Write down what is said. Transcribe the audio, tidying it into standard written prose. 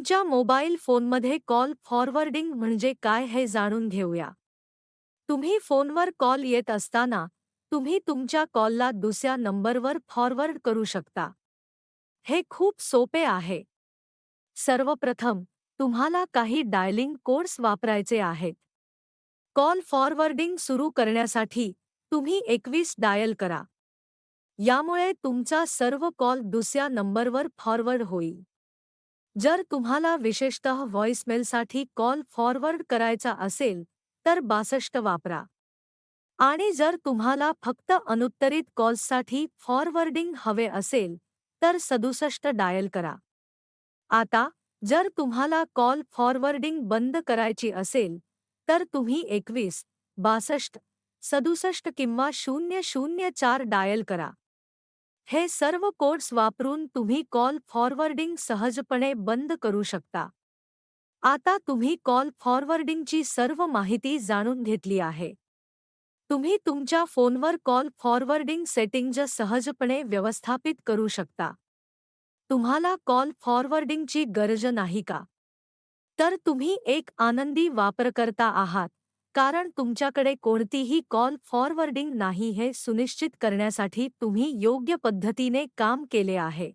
तुमच्या मोबाईल फोनमध्ये call forwarding म्हणजे काय हे जाणून घेऊया. तुम्ही फोनवर कॉल येत असताना तुम्ही तुमच्या कॉलला दुसऱ्या नंबरवर फॉरवर्ड करू शकता. हे खूप सोपे आहे. सर्वप्रथम तुम्हाला काही डायलिंग कोड्स वापरायचे आहेत. कॉल फॉरवर्डिंग सुरू करण्यासाठी तुम्ही 21 डायल करा. यामुळे तुमचा सर्व कॉल दुसऱ्या नंबरवर फॉरवर्ड होईल. जर तुम्हाला विशेषतः व्हॉइसमेलसाठी कॉल फॉरवर्ड करायचा असेल तर 62 वापरा. आणि जर तुम्हाला फक्त अनुत्तरित कॉल्ससाठी फॉरवर्डिंग हवे असेल तर 67 डायल करा. आता जर तुम्हाला कॉल फॉरवर्डिंग बंद करायची असेल तर तुम्ही 21, 62, 67 किंवा 004 डायल करा. हे सर्व कोड्स वापरून तुम्ही कॉल फॉरवर्डिंग सहजपणे बंद करू शकता. आता तुम्ही कॉल फॉरवर्डिंगची सर्व माहिती जाणून घेतली आहे. तुम्ही तुमच्या फोनवर कॉल फॉरवर्डिंग सेटिंग्ज सहजपणे व्यवस्थापित करू शकता. तुम्हाला कॉल फॉरवर्डिंगची गरज नाही का? तर तुम्ही एक आनंदी वापरकर्ता आहात, कारण तुमच्याकडे कोणतीही कॉल फॉरवर्डिंग नाही हे सुनिश्चित करण्यासाठी तुम्ही योग्य पद्धतीने काम केले आहे.